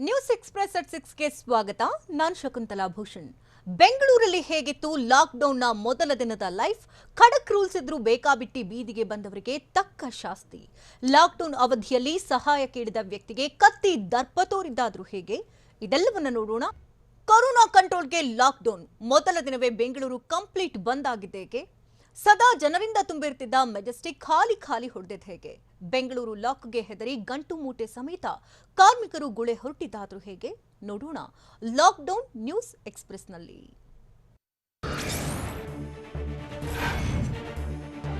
News express at 6ಗೆ ಸ್ವಾಗತ. ನಾನು ಶಕುಂತಲಾ ಭೂಷಣ್. ಬೆಂಗಳೂರಲ್ಲಿ ಹೇಗಿತ್ತು ಲಾಕ್ಡೌನ್ನ ಮೊದಲ ದಿನದ ಲೈಫ್? ಖಡಕ್ ರೂಲ್ಸ್ ಇದ್ರೂ ಬೇಕಾಬಿಟ್ಟಿ ಬೀದಿಗೆ ಬಂದವರಿಗೆ ತಕ್ಕ ಶಾಸ್ತಿ. ಲಾಕ್ಡೌನ್ ಅವಧಿಯಲ್ಲಿ ಸಹಾಯ ಕೇಳಿದ ವ್ಯಕ್ತಿಗೆ ಕತ್ತಿ ದರ್ಪ ತೋರಿದ್ದಾದ್ರೂ ಹೇಗೆ? ಇದೆಲ್ಲವನ್ನ ನೋಡೋಣ. ಕೊರೋನಾ ಕಂಟ್ರೋಲ್ಗೆ ಲಾಕ್ಡೌನ್ ಮೊದಲ ದಿನವೇ ಬೆಂಗಳೂರು ಕಂಪ್ಲೀಟ್ ಬಂದ್ ಆಗಿದ್ದೇಕೆ? ಸದಾ ಜನರಿಂದ ತುಂಬಿರ್ತಿದ್ದ ಮೆಜೆಸ್ಟಿಕ್ ಖಾಲಿ ಹೊಡೆದಿದ್ದು ಹೇಗೆ? ಬೆಂಗಳೂರು ಲಾಕ್ಗೆ ಹೆದರಿ ಗಂಟು ಮೂಟೆ ಸಮೇತ ಕಾರ್ಮಿಕರು ಗುಳೆ ಹೊರಟಿದ್ದಾದ್ರೂ ಹೇಗೆ? ನೋಡೋಣ ಲಾಕ್ಡೌನ್ ನ್ಯೂಸ್ ಎಕ್ಸ್‌ಪ್ರೆಸ್‌ನಲ್ಲಿ.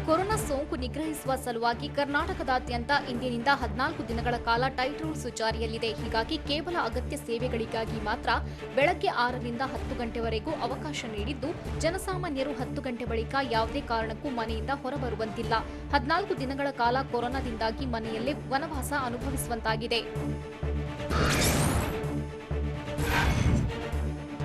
ಕೊರೋನಾ ಸೋಂಕು ನಿಗ್ರಹಿಸುವ ಸಲುವಾಗಿ ಕರ್ನಾಟಕದಾದ್ಯಂತ ಇಂದಿನಿಂದ 14 ದಿನಗಳ ಕಾಲ ಟೈಟ್ ರೂಲ್ಸ್ ಜಾರಿಯಲ್ಲಿದೆ. ಹೀಗಾಗಿ ಕೇವಲ ಅಗತ್ಯ ಸೇವೆಗಳಿಗಾಗಿ ಮಾತ್ರ ಬೆಳಗ್ಗೆ 6ರಿಂದ 10 ಗಂಟೆವರೆಗೂ ಅವಕಾಶ ನೀಡಿದ್ದು, ಜನಸಾಮಾನ್ಯರು 10 ಗಂಟೆ ಬಳಿಕ ಯಾವುದೇ ಕಾರಣಕ್ಕೂ ಮನೆಯಿಂದ ಹೊರಬರುವಂತಿಲ್ಲ. 14 ದಿನಗಳ ಕಾಲ ಕೊರೋನಾದಿಂದಾಗಿ ಮನೆಯಲ್ಲೇ ವನವಾಸ ಅನುಭವಿಸುವಂತಾಗಿದೆ.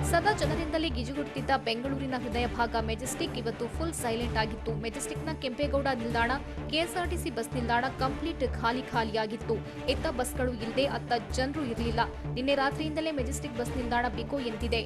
ಸದಾ ಜನರಿಂದಲೇ ಗಿಜುಗುಡುತ್ತಿದ್ದ ಬೆಂಗಳೂರಿನ ಹೃದಯ ಭಾಗ ಮೆಜೆಸ್ಟಿಕ್ ಇವತ್ತು ಫುಲ್ ಸೈಲೆಂಟ್ ಆಗಿತ್ತು. ಮೆಜೆಸ್ಟಿಕ್ನ ಕೆಂಪೇಗೌಡ ನಿಲ್ದಾಣ, ಕೆಎಸ್ಆರ್ಟಿಸಿ ಬಸ್ ನಿಲ್ದಾಣ ಕಂಪ್ಲೀಟ್ ಖಾಲಿಯಾಗಿತ್ತು. ಇತ್ತ ಬಸ್ಗಳು ಇಲ್ಲದೆ ಅತ್ತ ಜನರು ಇರಲಿಲ್ಲ. ನಿನ್ನೆ ರಾತ್ರಿಯಿಂದಲೇ ಮೆಜೆಸ್ಟಿಕ್ ಬಸ್ ನಿಲ್ದಾಣ ಬಿಕೋ ಎಂದಿದೆ.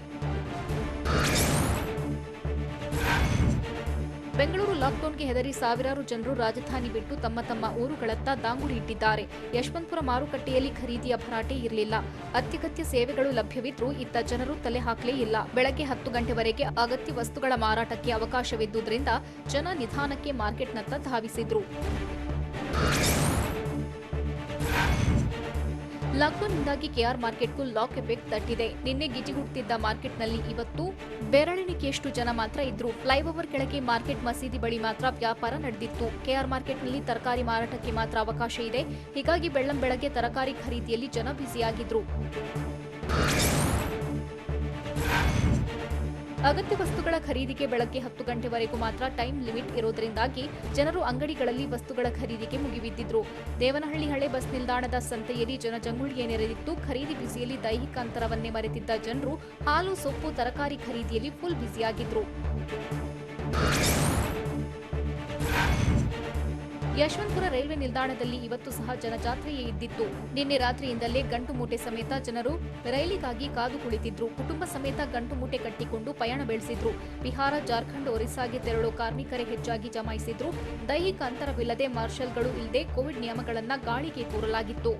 ಬೆಂಗಳೂರು ಲಾಕ್ಡೌನ್ಗೆ ಹೆದರಿ ಸಾವಿರಾರು ಜನರು ರಾಜಧಾನಿ ಬಿಟ್ಟು ತಮ್ಮ ಊರುಗಳತ್ತ ದಾಂಗುಡಿ ಇಟ್ಟಿದ್ದಾರೆ. ಯಶವಂತಪುರ ಮಾರುಕಟ್ಟೆಯಲ್ಲಿ ಖರೀದಿಯ ಭರಾಟೆ ಇರಲಿಲ್ಲ. ಅತ್ಯಗತ್ಯ ಸೇವೆಗಳು ಲಭ್ಯವಿದ್ರೂ ಇತ್ತ ಜನರು ತಲೆ ಹಾಕಲೇ ಇಲ್ಲ. ಬೆಳಗ್ಗೆ 10 ಗಂಟೆವರೆಗೆ ಅಗತ್ಯ ವಸ್ತುಗಳ ಮಾರಾಟಕ್ಕೆ ಅವಕಾಶವಿದ್ದುದರಿಂದ ಜನ ನಿಧಾನಕ್ಕೆ ಮಾರ್ಕೆಟ್ನತ್ತ ಧಾವಿಸಿದ್ರು. ಲಾಕ್ಡೌನ್ನಿಂದಾಗಿ ಕೆಆರ್ ಮಾರ್ಕೆಟ್ಗೂ ಲಾಕ್ ಎಫೆಕ್ಟ್ ತಟ್ಟಿದೆ. ನಿನ್ನೆ ಗಿಜಿಗುಡುತ್ತಿದ್ದ ಮಾರ್ಕೆಟ್ನಲ್ಲಿ ಇವತ್ತು ಬೆರಳೆಣಿಕೆಯಷ್ಟು ಜನ ಮಾತ್ರ ಇದ್ರು. ಫ್ಲೈಓವರ್ ಕೆಳಗೆ ಮಾರ್ಕೆಟ್ ಮಸೀದಿ ಬಳಿ ಮಾತ್ರ ವ್ಯಾಪಾರ ನಡೆದಿತ್ತು. ಕೆಆರ್ ಮಾರ್ಕೆಟ್ನಲ್ಲಿ ತರಕಾರಿ ಮಾರಾಟಕ್ಕೆ ಮಾತ್ರ ಅವಕಾಶ ಇದೆ. ಹೀಗಾಗಿ ಬೆಳ್ಳಂಬೆಳಗ್ಗೆ ತರಕಾರಿ ಖರೀದಿಯಲ್ಲಿ ಜನ ಬ್ಯುಸಿಯಾಗಿದ್ರು. ಅಗತ್ಯ ವಸ್ತುಗಳ ಖರೀದಿಗೆ ಬೆಳಗ್ಗೆ 10 ಗಂಟೆವರೆಗೂ ಮಾತ್ರ ಟೈಮ್ ಲಿಮಿಟ್ ಇರೋದರಿಂದಾಗಿ ಜನರು ಅಂಗಡಿಗಳಲ್ಲಿ ವಸ್ತುಗಳ ಖರೀದಿಗೆ ಮುಗಿಬಿದ್ದಿದ್ರು. ದೇವನಹಳ್ಳಿ ಹಳೆ ಬಸ್ ನಿಲ್ದಾಣದ ಸಂತೆಯಲ್ಲಿ ಜನಜಂಗುಳಿಯೇ ನೆರೆದಿತ್ತು. ಖರೀದಿ ಬ್ಯುಸಿಯಲ್ಲಿ ದೈಹಿಕ ಅಂತರವನ್ನೇ ಮರೆತಿದ್ದ ಜನರು ಹಾಲು, ಸೊಪ್ಪು, ತರಕಾರಿ ಖರೀದಿಯಲ್ಲಿ ಫುಲ್ ಬ್ಯುಸಿಯಾಗಿದ್ರು. ಯಶವಂತಪುರ ರೈಲ್ವೆ ನಿಲ್ದಾಣದಲ್ಲಿ ಇವತ್ತು ಸಹ ಜನಜಾತ್ರೆಯೇ ಇದ್ದಿತ್ತು. ನಿನ್ನೆ ರಾತ್ರಿಯಿಂದಲೇ ಗಂಟು ಮೂಟೆ ಸಮೇತ ಜನರು ರೈಲಿಗಾಗಿ ಕಾದು ಕುಳಿತಿದ್ರು. ಕುಟುಂಬ ಸಮೇತ ಗಂಟು ಮೂಟೆ ಕಟ್ಟಿಕೊಂಡು ಪಯಣ ಬೆಳೆಸಿದ್ರು. ಬಿಹಾರ, ಜಾರ್ಖಂಡ್, ಒರಿಸ್ಸಾಗೆ ತೆರಳೋ ಕಾರ್ಮಿಕರೇ ಹೆಚ್ಚಾಗಿ ಜಮಾಯಿಸಿದ್ರು. ದೈಹಿಕ ಅಂತರವಿಲ್ಲದೆ, ಮಾರ್ಷಲ್ಗಳು ಇಲ್ಲದೆ ಕೋವಿಡ್ ನಿಯಮಗಳನ್ನು ಗಾಳಿಗೆ ತೂರಲಾಗಿತ್ತು.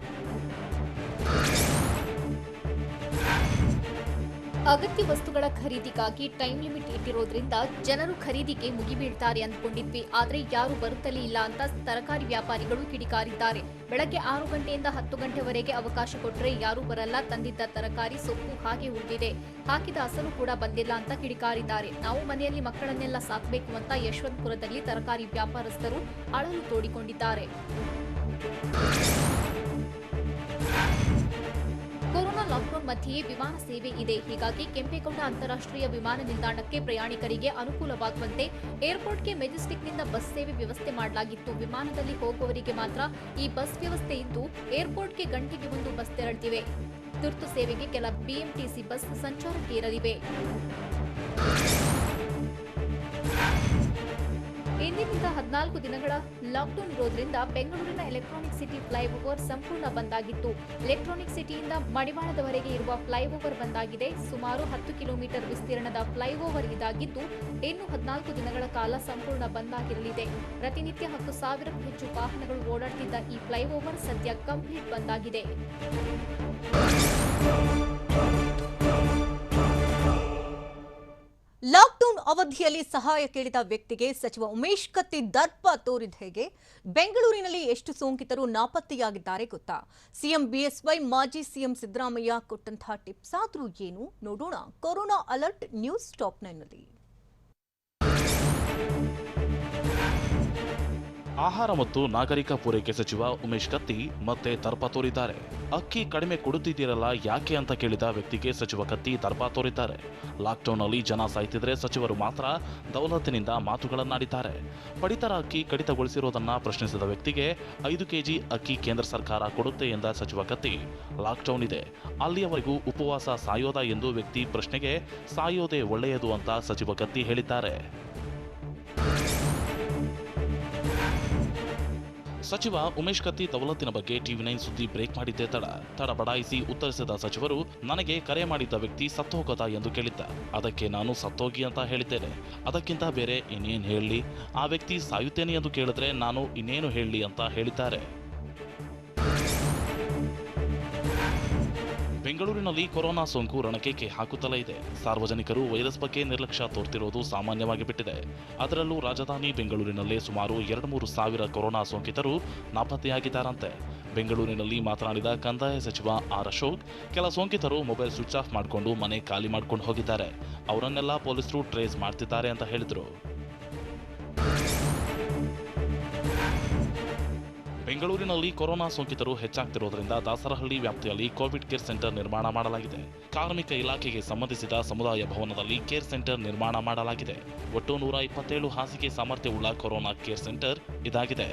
ಅಗತ್ಯ ವಸ್ತುಗಳ ಖರೀದಿಗಾಗಿ ಟೈಮ್ ಲಿಮಿಟ್ ಇಟ್ಟಿರೋದ್ರಿಂದ ಜನರು ಖರೀದಿಗೆ ಮುಗಿಬೀಳ್ತಾರೆ ಅಂದ್ಕೊಂಡಿದ್ವಿ. ಆದ್ರೆ ಯಾರು ಬರುತ್ತಲೇ ಇಲ್ಲ ಅಂತ ತರಕಾರಿ ವ್ಯಾಪಾರಿಗಳು ಕಿಡಿಕಾರಿದ್ದಾರೆ. ಬೆಳಗ್ಗೆ 6 ಗಂಟೆಯಿಂದ 10 ಗಂಟೆವರೆಗೆ ಅವಕಾಶ ಕೊಟ್ಟರೆ ಯಾರೂ ಬರಲ್ಲ. ತಂದಿದ್ದ ತರಕಾರಿ, ಸೊಪ್ಪು ಹಾಗೆ ಉಳಿದಿದೆ. ಹಾಕಿದ ಅಸಲು ಕೂಡ ಬಂದಿಲ್ಲ ಅಂತ ಕಿಡಿಕಾರಿದ್ದಾರೆ. ನಾವು ಮನೆಯಲ್ಲಿ ಮಕ್ಕಳನ್ನೆಲ್ಲ ಸಾಕಬೇಕು ಅಂತ ಯಶವಂತಪುರದಲ್ಲಿ ತರಕಾರಿ ವ್ಯಾಪಾರಸ್ಥರು ಅಳಲು ತೋಡಿಕೊಂಡಿದ್ದಾರೆ. ಕೊರೋನಾ ಲಾಕ್ಡೌನ್ ಮಧ್ಯೆಯೇ ವಿಮಾನ ಸೇವೆ ಇದೆ. ಹೀಗಾಗಿ ಕೆಂಪೇಗೌಡ ಅಂತಾರಾಷ್ಟ್ರೀಯ ವಿಮಾನ ನಿಲ್ದಾಣಕ್ಕೆ ಪ್ರಯಾಣಿಕರಿಗೆ ಅನುಕೂಲವಾಗುವಂತೆ ಏರ್ಪೋರ್ಟ್ಗೆ ಮೆಜೆಸ್ಟಿಕ್ನಿಂದ ಬಸ್ ಸೇವೆ ವ್ಯವಸ್ಥೆ ಮಾಡಲಾಗಿತ್ತು. ವಿಮಾನದಲ್ಲಿ ಹೋಗುವವರಿಗೆ ಮಾತ್ರ ಈ ಬಸ್ ವ್ಯವಸ್ಥೆ ಇದ್ದು, ಏರ್ಪೋರ್ಟ್ಗೆ ಗಂಟೆಗೆ ಒಂದು ಬಸ್ ತೆರಳುತ್ತಿವೆ. ತುರ್ತು ಸೇವೆಗೆ ಕೆಲ ಬಿಎಂಟಿಸಿ ಬಸ್ ಸಂಚಾರಕ್ಕೆ ಇರಲಿವೆ. ಇಂದಿನಿಂದ 14 ದಿನಗಳ ಲಾಕ್ಡೌನ್ ಇರೋದ್ರಿಂದ ಬೆಂಗಳೂರಿನ ಎಲೆಕ್ಟ್ರಾನಿಕ್ ಸಿಟಿ ಫ್ಲೈಓವರ್ ಸಂಪೂರ್ಣ ಬಂದಾಗಿತ್ತು. ಎಲೆಕ್ಟ್ರಾನಿಕ್ ಸಿಟಿಯಿಂದ ಮಡಿವಾಳದವರೆಗೆ ಇರುವ ಫ್ಲೈಓವರ್ ಬಂದಾಗಿದೆ. ಸುಮಾರು 10 ಕಿಲೋಮೀಟರ್ ವಿಸ್ತೀರ್ಣದ ಫ್ಲೈಓವರ್ ಇದಾಗಿದ್ದು, ಇನ್ನು 14 ದಿನಗಳ ಕಾಲ ಸಂಪೂರ್ಣ ಬಂದಾಗಿರಲಿದೆ. ಪ್ರತಿನಿತ್ಯ 10,000ಕ್ಕೂ ಹೆಚ್ಚು ವಾಹನಗಳು ಓಡಾಡ್ತಿದ್ದ ಈ ಫ್ಲೈಓವರ್ ಸದ್ಯ ಕಂಪ್ಲೀಟ್ ಬಂದಾಗಿದೆ. ಲಾಕ್ಡೌನ್ ಅವಧಿಯಲ್ಲಿ ಸಹಾಯ ಕೇಳಿದ ವ್ಯಕ್ತಿಗೆ ಸಚಿವ ಉಮೇಶ್ ಕತ್ತಿ ದರ್ಪ ತೋರಿದ ಹೇಗೆ? ಬೆಂಗಳೂರಿನಲ್ಲಿ ಎಷ್ಟು ಸೋಂಕಿತರು ನಾಪತ್ತೆಯಾಗಿದ್ದಾರೆ ಗೊತ್ತಾ? ಸಿಎಂ ಬಿಎಸ್ವೈ ಮಾಜಿ ಸಿಎಂ ಸಿದ್ದರಾಮಯ್ಯ ಕೊಟ್ಟಂತಹ ಟಿಪ್ಸ್ ಆದ್ರೂ ಏನು? ನೋಡೋಣ ಕೊರೋನಾ ಅಲರ್ಟ್ ನ್ಯೂಸ್ ಟಾಪ್ 9ನಲ್ಲಿ. ಆಹಾರ ಮತ್ತು ನಾಗರಿಕ ಪೂರೈಕೆ ಸಚಿವ ಉಮೇಶ್ ಕತ್ತಿ ಮತ್ತೆ ದರ್ಪ ತೋರಿದ್ದಾರೆ. ಅಕ್ಕಿ ಕಡಿಮೆ ಕೊಡುತ್ತಿದ್ದೀರಲ್ಲ ಯಾಕೆ ಅಂತ ಕೇಳಿದ ವ್ಯಕ್ತಿಗೆ ಸಚಿವ ಕತ್ತಿ ದರ್ಪ ತೋರಿದ್ದಾರೆ. ಲಾಕ್ಡೌನ್ನಲ್ಲಿ ಜನ ಸಾಯ್ತಿದ್ರೆ ಸಚಿವರು ಮಾತ್ರ ದೌಲತ್ತಿನಿಂದ ಮಾತುಗಳನ್ನಾಡಿದ್ದಾರೆ. ಪಡಿತರ ಅಕ್ಕಿ ಕಡಿತಗೊಳಿಸಿರೋದನ್ನ ಪ್ರಶ್ನಿಸಿದ ವ್ಯಕ್ತಿಗೆ 5 ಕೆಜಿ ಅಕ್ಕಿ ಕೇಂದ್ರ ಸರ್ಕಾರ ಕೊಡುತ್ತೆ ಎಂದ ಸಚಿವ ಕತ್ತಿ, ಲಾಕ್ಡೌನ್ ಇದೆ, ಅಲ್ಲಿಯವರೆಗೂ ಉಪವಾಸ ಸಾಯೋದ ಎಂದು ವ್ಯಕ್ತಿ ಪ್ರಶ್ನೆಗೆ ಸಾಯೋದೇ ಒಳ್ಳೆಯದು ಅಂತ ಸಚಿವ ಕತ್ತಿ ಹೇಳಿದ್ದಾರೆ. ಸಚಿವ ಉಮೇಶ್ ಕತ್ತಿ ದೌಲತ್ತಿನ ಬಗ್ಗೆ ಟಿವಿ9 ಸುದ್ದಿ ಬ್ರೇಕ್ ಮಾಡಿದ್ದೇ ತಡ ಬಡಾಯಿಸಿ ಉತ್ತರಿಸಿದ ಸಚಿವರು, ನನಗೆ ಕರೆ ಮಾಡಿದ್ದ ವ್ಯಕ್ತಿ ಸತ್ತೋಗದ ಎಂದು ಕೇಳಿದ್ದ. ಅದಕ್ಕೆ ನಾನು ಸತ್ತೋಗಿ ಅಂತ ಹೇಳಿದ್ದೇನೆ. ಅದಕ್ಕಿಂತ ಬೇರೆ ಇನ್ನೇನು ಹೇಳಲಿ? ಆ ವ್ಯಕ್ತಿ ಸಾಯುತ್ತೇನೆ ಎಂದು ಕೇಳಿದ್ರೆ ನಾನು ಇನ್ನೇನು ಹೇಳಲಿ ಅಂತ ಹೇಳಿದ್ದಾರೆ. ಬೆಂಗಳೂರಿನಲ್ಲಿ ಕೊರೋನಾ ಸೋಂಕು ರಣಕೇಕೆ ಹಾಕುತ್ತಲೇ ಇದೆ. ಸಾರ್ವಜನಿಕರು ವೈರಸ್ ಬಗ್ಗೆ ನಿರ್ಲಕ್ಷ್ಯ ತೋರ್ತಿರೋದು ಸಾಮಾನ್ಯವಾಗಿ ಬಿಟ್ಟಿದೆ. ಅದರಲ್ಲೂ ರಾಜಧಾನಿ ಬೆಂಗಳೂರಿನಲ್ಲೇ ಸುಮಾರು 2-3 ಸಾವಿರ ಕೊರೋನಾ ಸೋಂಕಿತರು ನಾಪತ್ತೆಯಾಗಿದ್ದಾರಂತೆ. ಬೆಂಗಳೂರಿನಲ್ಲಿ ಮಾತನಾಡಿದ ಕಂದಾಯ ಸಚಿವ ಆರ್ ಅಶೋಕ್, ಕೆಲ ಸೋಂಕಿತರು ಮೊಬೈಲ್ ಸ್ವಿಚ್ ಆಫ್ ಮಾಡಿಕೊಂಡು ಮನೆ ಖಾಲಿ ಮಾಡ್ಕೊಂಡು ಹೋಗಿದ್ದಾರೆ. ಅವರನ್ನೆಲ್ಲ ಪೊಲೀಸರು ಟ್ರೇಸ್ ಮಾಡ್ತಿದ್ದಾರೆ ಅಂತ ಹೇಳಿದರು. ಬೆಂಗಳೂರಿನಲ್ಲಿ ಕೊರೋನಾ ಸೋಂಕಿತರು ಹೆಚ್ಚಾಗ್ತಿರೋದ್ರಿಂದ ದಾಸರಹಳ್ಳಿ ವ್ಯಾಪ್ತಿಯಲ್ಲಿ ಕೋವಿಡ್ ಕೇರ್ ಸೆಂಟರ್ ನಿರ್ಮಾಣ ಮಾಡಲಾಗಿದೆ. ಕಾರ್ಮಿಕ ಇಲಾಖೆಗೆ ಸಂಬಂಧಿಸಿದ ಸಮುದಾಯ ಭವನದಲ್ಲಿ ಕೇರ್ ಸೆಂಟರ್ ನಿರ್ಮಾಣ ಮಾಡಲಾಗಿದೆ. ಒಟ್ಟು 127 ಹಾಸಿಗೆ ಸಾಮರ್ಥ್ಯವುಳ್ಳ ಕೊರೋನಾ ಕೇರ್ ಸೆಂಟರ್ ಇದಾಗಿದೆ.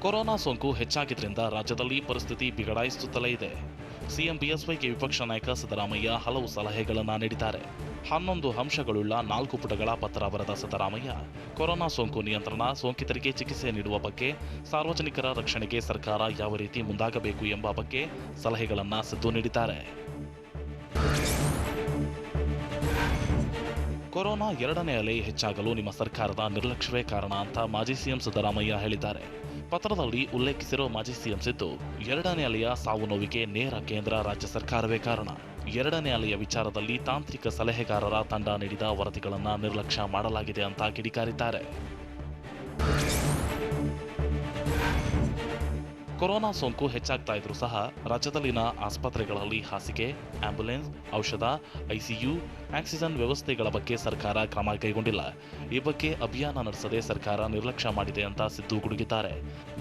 ಕೊರೋನಾ ಸೋಂಕು ಹೆಚ್ಚಾಗಿದ್ರಿಂದ ರಾಜ್ಯದಲ್ಲಿ ಪರಿಸ್ಥಿತಿ ಬಿಗಡಾಯಿಸುತ್ತಲೇ ಇದೆ. ಸಿಎಂ ಬಿಎಸ್ವೈಗೆ ವಿಪಕ್ಷ ನಾಯಕ ಸಿದ್ದರಾಮಯ್ಯ ಹಲವು ಸಲಹೆಗಳನ್ನು ನೀಡಿದ್ದಾರೆ. 11 ಅಂಶಗಳುಳ್ಳ 4 ಪುಟಗಳ ಪತ್ರ ಬರೆದ ಸಿದ್ದರಾಮಯ್ಯ, ಕೊರೋನಾ ಸೋಂಕು ನಿಯಂತ್ರಣ, ಸೋಂಕಿತರಿಗೆ ಚಿಕಿತ್ಸೆ ನೀಡುವ ಬಗ್ಗೆ, ಸಾರ್ವಜನಿಕರ ರಕ್ಷಣೆಗೆ ಸರ್ಕಾರ ಯಾವ ರೀತಿ ಮುಂದಾಗಬೇಕು ಎಂಬ ಬಗ್ಗೆ ಸಲಹೆಗಳನ್ನು ಸಿದ್ದು ನೀಡಿದ್ದಾರೆ. ಕೊರೋನಾ 2ನೇ ಅಲೆ ಹೆಚ್ಚಾಗಲು ನಿಮ್ಮ ಸರ್ಕಾರದ ನಿರ್ಲಕ್ಷ್ಯವೇ ಕಾರಣ ಅಂತ ಮಾಜಿ ಸಿಎಂ ಸಿದ್ದರಾಮಯ್ಯ ಹೇಳಿದ್ದಾರೆ. ಪತ್ರದಲ್ಲಿ ಉಲ್ಲೇಖಿಸಿರೋ ಮಾಜಿ ಸಿಎಂ ಸಿದ್ದು, 2ನೇ ಅಲೆಯ ಸಾವು ನೋವಿಗೆ ನೇರ ಕೇಂದ್ರ ರಾಜ್ಯ ಸರ್ಕಾರವೇ ಕಾರಣ. 2ನೇ ಅಲೆಯ ವಿಚಾರದಲ್ಲಿ ತಾಂತ್ರಿಕ ಸಲಹೆಗಾರರ ತಂಡ ನೀಡಿದ ವರದಿಗಳನ್ನು ನಿರ್ಲಕ್ಷ್ಯ ಮಾಡಲಾಗಿದೆ ಅಂತ ಕಿಡಿಕಾರಿದ್ದಾರೆ. ಕೊರೋನಾ ಸೋಂಕು ಹೆಚ್ಚಾಗ್ತಾ ಇದ್ರೂ ಸಹ ರಾಜ್ಯದಲ್ಲಿನ ಆಸ್ಪತ್ರೆಗಳಲ್ಲಿ ಹಾಸಿಗೆ, ಆಂಬ್ಯುಲೆನ್ಸ್, ಔಷಧ, ಐಸಿಯು, ಆಕ್ಸಿಜನ್ ವ್ಯವಸ್ಥೆಗಳ ಬಗ್ಗೆ ಸರ್ಕಾರ ಕ್ರಮ ಕೈಗೊಂಡಿಲ್ಲ. ಈ ಬಗ್ಗೆ ಅಭಿಯಾನ ನಡೆಸದೆ ಸರ್ಕಾರ ನಿರ್ಲಕ್ಷ್ಯ ಮಾಡಿದೆ ಅಂತ ಸಿದ್ದು ಗುಡುಗಿದ್ದಾರೆ.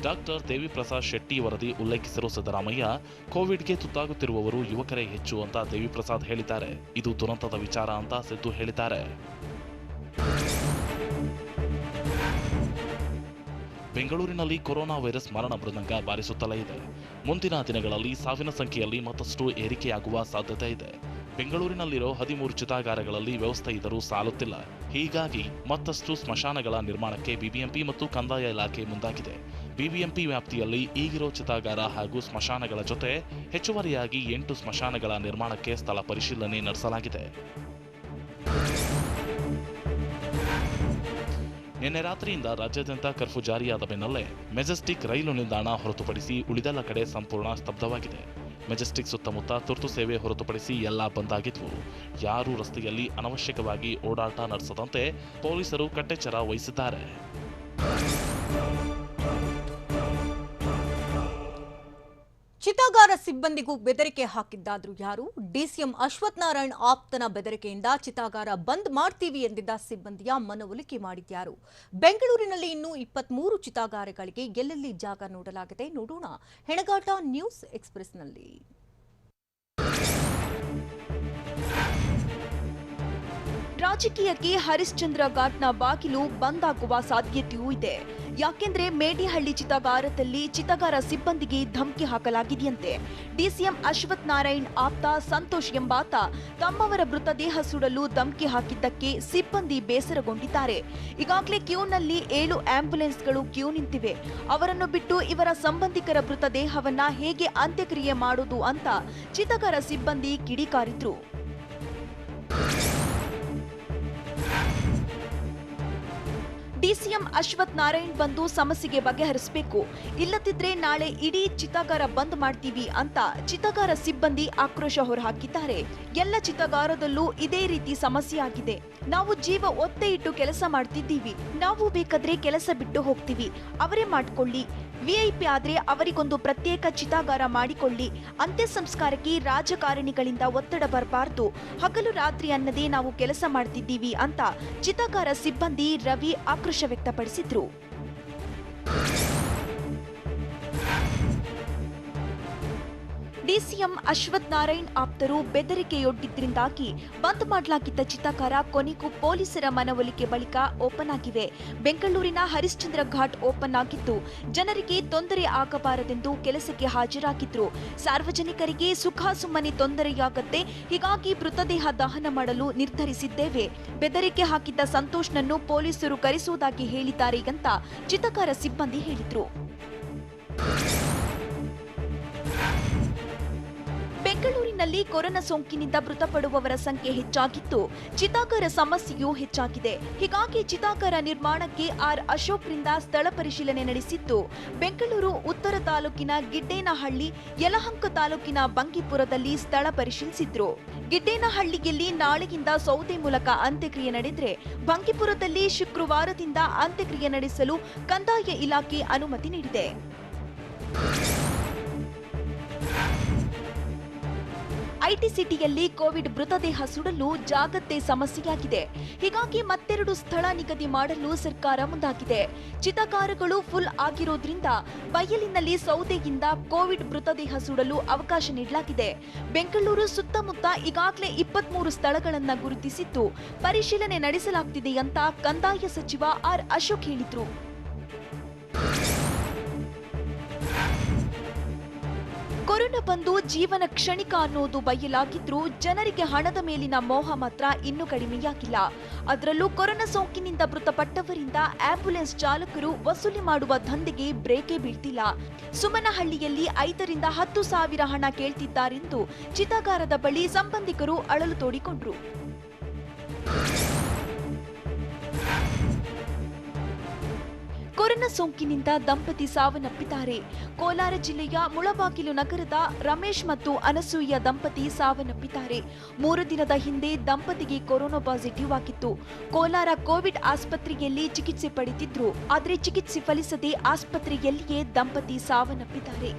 ಡಾಕ್ಟರ್ ದೇವಿಪ್ರಸಾದ್ ಶೆಟ್ಟಿ ವರದಿ ಉಲ್ಲೇಖಿಸಿರುವ ಸಿದ್ದರಾಮಯ್ಯ, ಕೋವಿಡ್ಗೆ ತುತ್ತಾಗುತ್ತಿರುವವರು ಯುವಕರೇ ಹೆಚ್ಚು ಅಂತ ದೇವಿಪ್ರಸಾದ್ ಹೇಳಿದ್ದಾರೆ. ಇದು ದುರಂತದ ವಿಚಾರ ಅಂತ ಸಿದ್ದು ಹೇಳಿದ್ದಾರೆ. ಬೆಂಗಳೂರಿನಲ್ಲಿ ಕೊರೋನಾ ವೈರಸ್ ಮರಣ ಮೃದಂಗ ಬಾರಿಸುತ್ತಲೇ ಇದೆ. ಮುಂದಿನ ದಿನಗಳಲ್ಲಿ ಸಾವಿನ ಸಂಖ್ಯೆಯಲ್ಲಿ ಮತ್ತಷ್ಟು ಏರಿಕೆಯಾಗುವ ಸಾಧ್ಯತೆ ಇದೆ. ಬೆಂಗಳೂರಿನಲ್ಲಿರೋ 13 ಚಿತಾಗಾರಗಳಲ್ಲಿ ವ್ಯವಸ್ಥೆ ಇದ್ದರೂ ಸಾಲುತ್ತಿಲ್ಲ. ಹೀಗಾಗಿ ಮತ್ತಷ್ಟು ಸ್ಮಶಾನಗಳ ನಿರ್ಮಾಣಕ್ಕೆ ಬಿಬಿಎಂಪಿ ಮತ್ತು ಕಂದಾಯ ಇಲಾಖೆ ಮುಂದಾಗಿದೆ. ಬಿಬಿಎಂಪಿ ವ್ಯಾಪ್ತಿಯಲ್ಲಿ ಈಗಿರೋ ಚಿತಾಗಾರ ಹಾಗೂ ಸ್ಮಶಾನಗಳ ಜೊತೆ ಹೆಚ್ಚುವರಿಯಾಗಿ 8 ಸ್ಮಶಾನಗಳ ನಿರ್ಮಾಣಕ್ಕೆ ಸ್ಥಳ ಪರಿಶೀಲನೆ ನಡೆಸಲಾಗಿದೆ. ನಿನ್ನೆ ರಾತ್ರಿಯಿಂದ ರಾಜ್ಯಾದ್ಯಂತ ಕರ್ಫ್ಯೂ ಜಾರಿಯಾದ ಬೆನ್ನಲ್ಲೇ ಮೆಜೆಸ್ಟಿಕ್ ರೈಲು ನಿಲ್ದಾಣ ಹೊರತುಪಡಿಸಿ ಉಳಿದೆಲ್ಲ ಕಡೆ ಸಂಪೂರ್ಣ ಸ್ತಬ್ಧವಾಗಿದೆ. ಮೆಜೆಸ್ಟಿಕ್ ಸುತ್ತಮುತ್ತ ತುರ್ತು ಸೇವೆ ಹೊರತುಪಡಿಸಿ ಎಲ್ಲ ಬಂದ್ ಆಗಿದ್ವು. ಯಾರೂ ರಸ್ತೆಯಲ್ಲಿ ಅನವಶ್ಯಕವಾಗಿ ಓಡಾಟ ನಡೆಸದಂತೆ ಪೊಲೀಸರು ಕಟ್ಟೆಚ್ಚರ ವಹಿಸಿದ್ದಾರೆ. ಚಿತಾಗಾರ ಸಿಬ್ಬಂದಿಗೂ ಬೆದರಿಕೆ ಹಾಕಿದ್ದಾದ್ರೂ ಯಾರು? ಡಿಸಿಎಂ ಅಶ್ವಥ್ ನಾರಾಯಣ್ ಆಪ್ತನ ಬೆದರಿಕೆಯಿಂದ ಚಿತಾಗಾರ ಬಂದ್ ಮಾಡ್ತೀವಿ ಎಂದಿದ್ದ ಸಿಬ್ಬಂದಿಯ ಮನವೊಲಿಕೆ ಮಾಡಿದ್ಯಾರು? ಬೆಂಗಳೂರಿನಲ್ಲಿ ಇನ್ನೂ 23 ಚಿತಾಗಾರಗಳಿಗೆ ಎಲ್ಲೆಲ್ಲಿ ಜಾಗ ನೋಡಲಾಗಿದೆ? ನೋಡೋಣ ಹೆಣಗಾಟ ನ್ಯೂಸ್ ಎಕ್ಸ್‌ಪ್ರೆಸ್‌ನಲ್ಲಿ. ರಾಜಕೀಯಕ್ಕೆ ಹರಿಶ್ಚಂದ್ರ ಘಾಟ್ನ ಬಾಗಿಲು ಬಂದಾಗುವ ಸಾಧ್ಯತೆಯೂ ಇದೆ. ಯಾಕೆಂದ್ರೆ ಮೇಡಿಹಳ್ಳಿ ಚಿತಾಗಾರದಲ್ಲಿ ಚಿತಾಗಾರ ಸಿಬ್ಬಂದಿಗೆ ಧಮಕಿ ಹಾಕಲಾಗಿದೆಯಂತೆ. ಡಿಸಿಎಂ ಅಶ್ವಥ್ ನಾರಾಯಣ್ ಆಪ್ತ ಸಂತೋಷ್ ಎಂಬಾತ ತಮ್ಮವರ ಮೃತದೇಹ ಸುಡಲು ಧಮಕಿ ಹಾಕಿದ್ದಕ್ಕೆ ಸಿಬ್ಬಂದಿ ಬೇಸರಗೊಂಡಿದ್ದಾರೆ. ಈಗಾಗಲೇ ಕ್ಯೂನಲ್ಲಿ 7 ಆಂಬ್ಯುಲೆನ್ಸ್ಗಳು ಕ್ಯೂ ನಿಂತಿವೆ. ಅವರನ್ನು ಬಿಟ್ಟು ಇವರ ಸಂಬಂಧಿಕರ ಮೃತದೇಹವನ್ನ ಹೇಗೆ ಅಂತ್ಯಕ್ರಿಯೆ ಮಾಡೋದು ಅಂತ ಚಿತಾಗಾರ ಸಿಬ್ಬಂದಿ ಕಿಡಿಕಾರಿದ್ರು. ಡಿಸಿಎಂ ಅಶ್ವಥ್ ನಾರಾಯಣ್ ಬಂದು ಸಮಸ್ಯೆಗೆ ಬಗೆಹರಿಸಬೇಕು, ಇಲ್ಲದಿದ್ರೆ ನಾಳೆ ಇಡೀ ಚಿತಾಗಾರ ಬಂದ್ ಮಾಡ್ತೀವಿ ಅಂತ ಚಿತಾಗಾರ ಸಿಬ್ಬಂದಿ ಆಕ್ರೋಶ ಹೊರಹಾಕಿದ್ದಾರೆ. ಎಲ್ಲ ಚಿತಾಗಾರದಲ್ಲೂ ಇದೇ ರೀತಿ ಸಮಸ್ಯೆ ಆಗಿದೆ. ನಾವು ಜೀವ ಒತ್ತೆ ಇಟ್ಟು ಕೆಲಸ ಮಾಡ್ತಿದ್ದೀವಿ. ನಾವು ಬೇಕಾದ್ರೆ ಕೆಲಸ ಬಿಟ್ಟು ಹೋಗ್ತೀವಿ, ಅವರೇ ಮಾಡ್ಕೊಳ್ಳಿ. ವಿಐಪಿ ಆದ್ರೆ ಅವರಿಗೊಂದು ಪ್ರತ್ಯೇಕ ಚಿತಾಗಾರ ಮಾಡಿಕೊಳ್ಳಿ. ಅಂತ್ಯ ಸಂಸ್ಕಾರಕ್ಕೆ ರಾಜಕಾರಣಿಗಳಿಂದ ಒತ್ತಡ ಬರಬಾರ್ದು. ಹಗಲು ರಾತ್ರಿ ಅನ್ನದೇ ನಾವು ಕೆಲಸ ಮಾಡ್ತಿದ್ದೀವಿ ಅಂತ ಚಿತಾಗಾರ ಸಿಬ್ಬಂದಿ ರವಿ ಆಕ್ರೋಶ ವ್ಯಕ್ತಪಡಿಸಿದ್ರು. ಡಿಸಿಎಂ ಅಶ್ವಥ್ ನಾರಾಯಣ್ ಆಪ್ತರು ಬೆದರಿಕೆಯೊಡ್ಡಿದ್ರಿಂದಾಗಿ ಬಂದ್ ಮಾಡಲಾಗಿದ್ದ ಚಿತಾಗಾರ ಕೊನೆಗೂ ಪೊಲೀಸರ ಮನವೊಲಿಕೆ ಬಳಿಕ ಓಪನ್ ಆಗಿವೆ. ಬೆಂಗಳೂರಿನ ಹರಿಶ್ಚಂದ್ರ ಘಾಟ್ ಓಪನ್ ಆಗಿದ್ದು ಜನರಿಗೆ ತೊಂದರೆ ಆಗಬಾರದೆಂದು ಕೆಲಸಕ್ಕೆ ಹಾಜರಾಗಿದ್ರು. ಸಾರ್ವಜನಿಕರಿಗೆ ಸುಖಾಸುಮ್ಮನೆ ತೊಂದರೆಯಾಗತ್ತೆ, ಹೀಗಾಗಿ ಮೃತದೇಹ ದಹನ ಮಾಡಲು ನಿರ್ಧರಿಸಿದ್ದೇವೆ. ಬೆದರಿಕೆ ಹಾಕಿದ್ದ ಸಂತೋಷ್ನನ್ನು ಪೊಲೀಸರು ಕರೆಸುವುದಾಗಿ ಹೇಳಿದ್ದಾರೆ ಅಂತ ಚಿತಾಗಾರ ಸಿಬ್ಬಂದಿ ಹೇಳಿದ್ರು. ಬೆಂಗಳೂರಿನಲ್ಲಿ ಕೊರೋನಾ ಸೋಂಕಿನಿಂದ ಮೃತಪಡುವವರ ಸಂಖ್ಯೆ ಹೆಚ್ಚಾಗಿದ್ದು ಚಿತಾಗಾರ ಸಮಸ್ಯೆಯೂ ಹೆಚ್ಚಾಗಿದೆ. ಹೀಗಾಗಿ ಚಿತಾಗಾರ ನಿರ್ಮಾಣಕ್ಕೆ ಅಶೋಕ್ರಿಂದ ಸ್ಥಳ ಪರಿಶೀಲನೆ ನಡೆಸಿದ್ದು ಬೆಂಗಳೂರು ಉತ್ತರ ತಾಲೂಕಿನ ಗಿಡ್ಡೇನಹಳ್ಳಿ, ಯಲಹಂಕ ತಾಲೂಕಿನ ಬಂಗೀಪುರದಲ್ಲಿ ಸ್ಥಳ ಪರಿಶೀಲಿಸಿದ್ರು. ಗಿಡ್ಡೇನಹಳ್ಳಿಯಲ್ಲಿ ನಾಳೆಯಿಂದ ಸೌದೆ ಮೂಲಕ ಅಂತ್ಯಕ್ರಿಯೆ ನಡೆದರೆ ಬಂಗೀಪುರದಲ್ಲಿ ಶುಕ್ರವಾರದಿಂದ ಅಂತ್ಯಕ್ರಿಯೆ ನಡೆಸಲು ಕಂದಾಯ ಇಲಾಖೆ ಅನುಮತಿ ನೀಡಿದೆ. ಐಟಿ ಸಿಟಿಯಲ್ಲಿ ಕೋವಿಡ್ ಮೃತದೇಹ ಸುಡಲು ಜಾಗತ್ತೆ ಸಮಸ್ಯೆಯಾಗಿದೆ. ಹೀಗಾಗಿ ಮತ್ತೆರಡು ಸ್ಥಳ ನಿಗದಿ ಮಾಡಲು ಸರ್ಕಾರ ಮುಂದಾಗಿದೆ. ಚಿತಾಗಾರಗಳು ಫುಲ್ ಆಗಿರೋದ್ರಿಂದ ಬಯಲಿನಲ್ಲಿ ಸೌದೆಯಿಂದ ಕೋವಿಡ್ ಮೃತದೇಹ ಸುಡಲು ಅವಕಾಶ ನೀಡಲಾಗಿದೆ. ಬೆಂಗಳೂರು ಸುತ್ತಮುತ್ತ ಈಗಾಗಲೇ 23 ಸ್ಥಳಗಳನ್ನು ಗುರುತಿಸಿದ್ದು ಪರಿಶೀಲನೆ ನಡೆಸಲಾಗುತ್ತಿದೆ ಅಂತ ಕಂದಾಯ ಸಚಿವ ಅಶೋಕ್ ಹೇಳಿದ್ರು. ಕೊರೋನಾ ಬಂದು ಜೀವನ ಕ್ಷಣಿಕ ಅನ್ನೋದು ಬಯಲಾಗಿದ್ರೂ ಜನರಿಗೆ ಹಣದ ಮೇಲಿನ ಮೋಹ ಮಾತ್ರ ಇನ್ನೂ ಕಡಿಮೆಯಾಗಿಲ್ಲ. ಅದರಲ್ಲೂ ಕೊರೋನಾ ಸೋಂಕಿನಿಂದ ಮೃತಪಟ್ಟವರಿಂದ ಆಂಬ್ಯುಲೆನ್ಸ್ ಚಾಲಕರು ವಸೂಲಿ ಮಾಡುವ ದಂಧೆಗೆ ಬ್ರೇಕೇ ಬೀಳ್ತಿಲ್ಲ. ಸುಮನಹಳ್ಳಿಯಲ್ಲಿ 5 ರಿಂದ 10 ಸಾವಿರ ಹಣ ಕೇಳ್ತಿದ್ದಾರೆಂದು ಚಿತಾಗಾರದ ಬಳಿ ಸಂಬಂಧಿಕರು ಅಳಲು ತೋಡಿಕೊಂಡ್ರು. ಕೊರೋನಾ ಸೋಂಕಿನಿಂದ ದಂಪತಿ ಸಾವನ್ನಪ್ಪಿದ್ದಾರೆ. ಕೋಲಾರ ಜಿಲ್ಲೆಯ ಮುಳಬಾಗಿಲು ನಗರದ ರಮೇಶ್ ಮತ್ತು ಅನಸೂಯ ದಂಪತಿ ಸಾವನ್ನಪ್ಪಿದ್ದಾರೆ. 3 ದಿನದ ಹಿಂದೆ ದಂಪತಿಗೆ ಕೊರೋನಾ ಪಾಸಿಟಿವ್ ಆಗಿತ್ತು. ಕೋಲಾರ ಕೋವಿಡ್ ಆಸ್ಪತ್ರೆಯಲ್ಲಿ ಚಿಕಿತ್ಸೆ ಪಡೆದಿದ್ರು. ಆದರೆ ಚಿಕಿತ್ಸೆ ಫಲಿಸದೆ ಆಸ್ಪತ್ರೆಯಲ್ಲಿಯೇ ದಂಪತಿ ಸಾವನ್ನಪ್ಪಿದ್ದಾರೆ.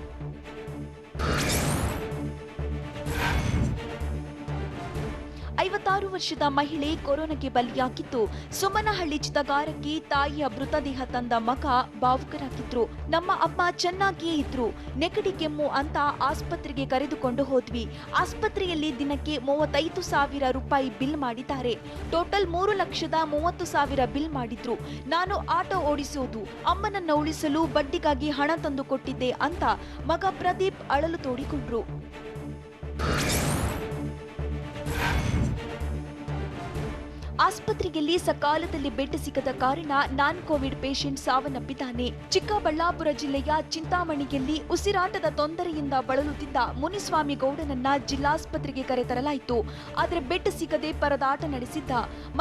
56 ವರ್ಷದ ಮಹಿಳೆ ಕೊರೋನಾಗೆ ಬಲಿಯಾಗಿದ್ದು ಸುಮನಹಳ್ಳಿ ಚಿತಾಗಾರಕ್ಕೆ ತಾಯಿಯ ಮೃತದೇಹ ತಂದ ಮಗ ಭಾವುಕರಾಗಿದ್ರು. ನಮ್ಮ ಅಮ್ಮ ಚೆನ್ನಾಗಿಯೇ ಇದ್ರು, ನೆಗಡಿ ಕೆಮ್ಮು ಅಂತ ಆಸ್ಪತ್ರೆಗೆ ಕರೆದುಕೊಂಡು ಹೋದ್ವಿ. ಆಸ್ಪತ್ರೆಯಲ್ಲಿ ದಿನಕ್ಕೆ 35,000 ರೂಪಾಯಿ ಬಿಲ್ ಮಾಡಿದ್ದಾರೆ. ಟೋಟಲ್ 3,30,000 ಬಿಲ್ ಮಾಡಿದ್ರು. ನಾನು ಆಟೋ ಓಡಿಸೋದು, ಅಮ್ಮನನ್ನ ಉಳಿಸಲು ಬಡ್ಡಿಗಾಗಿ ಹಣ ತಂದು ಕೊಟ್ಟಿದ್ದೆ ಅಂತ ಮಗ ಪ್ರದೀಪ್ ಅಳಲು ತೋಡಿಕೊಂಡ್ರು. ಆಸ್ಪತ್ರೆಯಲ್ಲಿ ಸಕಾಲದಲ್ಲಿ ಬೆಡ್ ಸಿಗದ ಕಾರಣ ನಾನ್ ಕೋವಿಡ್ ಪೇಷಂಟ್ ಸಾವನ್ನಪ್ಪಿದ್ದಾನೆ. ಚಿಕ್ಕಬಳ್ಳಾಪುರ ಜಿಲ್ಲೆಯ ಚಿಂತಾಮಣಿಯಲ್ಲಿ ಉಸಿರಾಟದ ತೊಂದರೆಯಿಂದ ಬಳಲುತ್ತಿದ್ದ ಮುನಿಸ್ವಾಮಿ ಗೌಡನನ್ನ ಜಿಲ್ಲಾಸ್ಪತ್ರೆಗೆ ಕರೆತರಲಾಯಿತು. ಆದರೆ ಬೆಡ್ ಸಿಗದೆ ಪರದಾಟ ನಡೆಸಿದ್ದ.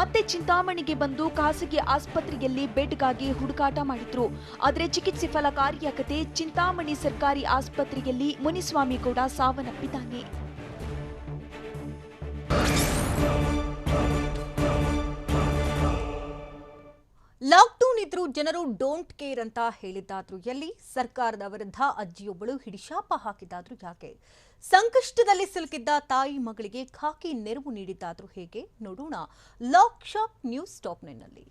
ಮತ್ತೆ ಚಿಂತಾಮಣಿಗೆ ಬಂದು ಖಾಸಗಿ ಆಸ್ಪತ್ರೆಯಲ್ಲಿ ಬೆಡ್ಗಾಗಿ ಹುಡುಕಾಟ ಮಾಡಿದ್ರು. ಆದರೆ ಚಿಕಿತ್ಸೆ ಫಲಕಾರಿಯಾಗದೆ ಚಿಂತಾಮಣಿ ಸರ್ಕಾರಿ ಆಸ್ಪತ್ರೆಯಲ್ಲಿ ಮುನಿಸ್ವಾಮಿ ಗೌಡ ಸಾವನ್ನಪ್ಪಿದ್ದಾನೆ. ಲಾಕ್ಡೌನ್ ಇದ್ರೂ ಜನರು ಡೋಂಟ್ ಕೇರ್ ಅಂತ ಹೇಳಿದ್ದಾದ್ರೂ ಎಲ್ಲಿ? ಸರ್ಕಾರದ ವಿರುದ್ಧ ಅಜ್ಜಿಯೊಬ್ಬಳು ಹಿಡಿಶಾಪ ಹಾಕಿದ್ದಾದ್ರೂ ಯಾಕೆ? ಸಂಕಷ್ಟದಲ್ಲಿ ಸಿಲುಕಿದ್ದ ತಾಯಿ ಮಗಳಿಗೆ ಖಾಕಿ ನೆರವು ನೀಡಿದ್ದಾದ್ರೂ ಹೇಗೆ? ನೋಡೋಣ ಲಾಕ್ ಶಾಕ್ ನ್ಯೂಸ್ ಟಾಪ್ 9ನಲ್ಲಿ.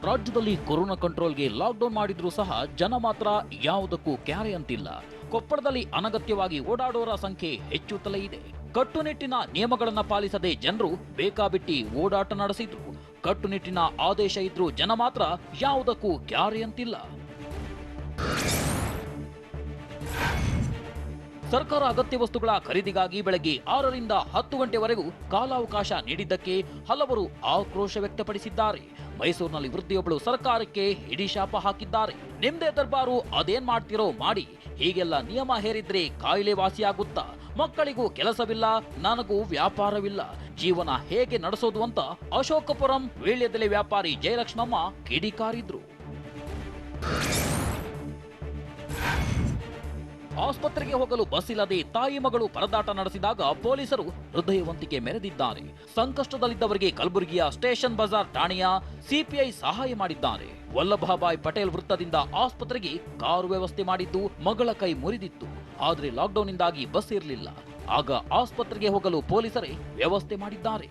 ರಾಜ್ಯದಲ್ಲಿ ಕೊರೋನಾ ಕಂಟ್ರೋಲ್ಗೆ ಲಾಕ್ಡೌನ್ ಮಾಡಿದ್ರೂ ಸಹ ಜನ ಮಾತ್ರ ಯಾವುದಕ್ಕೂ ಕ್ಯಾರೆ ಅಂತಿಲ್ಲ. ಕೊಪ್ಪಳದಲ್ಲಿ ಅನಗತ್ಯವಾಗಿ ಓಡಾಡೋರ ಸಂಖ್ಯೆ ಹೆಚ್ಚುತ್ತಲೇ ಇದೆ. ಕಟ್ಟುನಿಟ್ಟಿನ ನಿಯಮಗಳನ್ನು ಪಾಲಿಸದೆ ಜನರು ಬೇಕಾಬಿಟ್ಟಿ ಓಡಾಟ ನಡೆಸಿದ್ರು. ಕಟ್ಟುನಿಟ್ಟಿನ ಆದೇಶ ಇದ್ರೂ ಜನ ಮಾತ್ರ ಯಾವುದಕ್ಕೂ ಕ್ಯಾರೆ ಅಂತಿಲ್ಲ. ಸರ್ಕಾರ ಅಗತ್ಯ ವಸ್ತುಗಳ ಖರೀದಿಗಾಗಿ ಬೆಳಗ್ಗೆ 6 ರಿಂದ 10 ಗಂಟೆವರೆಗೂ ಕಾಲಾವಕಾಶ ನೀಡಿದ್ದಕ್ಕೆ ಹಲವರು ಆಕ್ರೋಶ ವ್ಯಕ್ತಪಡಿಸಿದ್ದಾರೆ. ಮೈಸೂರಿನಲ್ಲಿ ವೃದ್ಧಿಯೊಬ್ಬಳು ಸರ್ಕಾರಕ್ಕೆ ಹಿಡಿಶಾಪ ಹಾಕಿದ್ದಾರೆ. ನಿಮ್ದೇ ದರ್ಬಾರು, ಅದೇನ್ ಮಾಡ್ತಿರೋ ಮಾಡಿ, ಹೀಗೆಲ್ಲ ನಿಯಮ ಹೇರಿದ್ರೆ ಕಾಯಿಲೆ ವಾಸಿಯಾಗುತ್ತಾ? ಮಕ್ಕಳಿಗೂ ಕೆಲಸವಿಲ್ಲ, ನನಗೂ ವ್ಯಾಪಾರವಿಲ್ಲ, ಜೀವನ ಹೇಗೆ ನಡೆಸೋದು ಅಂತ ಅಶೋಕಪುರಂ ವೀಳ್ಯದೆಲೆ ವ್ಯಾಪಾರಿ ಜಯಲಕ್ಷ್ಮಮ್ಮ ಕಿಡಿಕಾರಿದ್ರು. ಆಸ್ಪತ್ರೆಗೆ ಹೋಗಲು ಬಸ್ ಇಲ್ಲದೆ ತಾಯಿ ಮಗಳು ಪರದಾಟ ನಡೆಸಿದಾಗ ಪೊಲೀಸರು ಹೃದಯವಂತಿಕೆ ಮೆರೆದಿದ್ದಾರೆ. ಸಂಕಷ್ಟದಲ್ಲಿದ್ದವರಿಗೆ ಕಲಬುರಗಿಯ ಸ್ಟೇಷನ್ ಬಜಾರ್ ಠಾಣೆಯ ಸಿಪಿಐ ಸಹಾಯ ಮಾಡಿದ್ದಾರೆ. ವಲ್ಲಭಭಾಯ್ ಪಟೇಲ್ ವೃತ್ತದಿಂದ ಆಸ್ಪತ್ರೆಗೆ ಕಾರು ವ್ಯವಸ್ಥೆ ಮಾಡಿದ್ದು ಮಗಳ ಕೈ ಮುರಿದಿತ್ತು. ಆದರೆ ಲಾಕ್ಡೌನ್ನಿಂದಾಗಿ ಬಸ್ ಇರಲಿಲ್ಲ. ಆಗ ಆಸ್ಪತ್ರೆಗೆ ಹೋಗಲು ಪೊಲೀಸರೇ ವ್ಯವಸ್ಥೆ ಮಾಡಿದ್ದಾರೆ.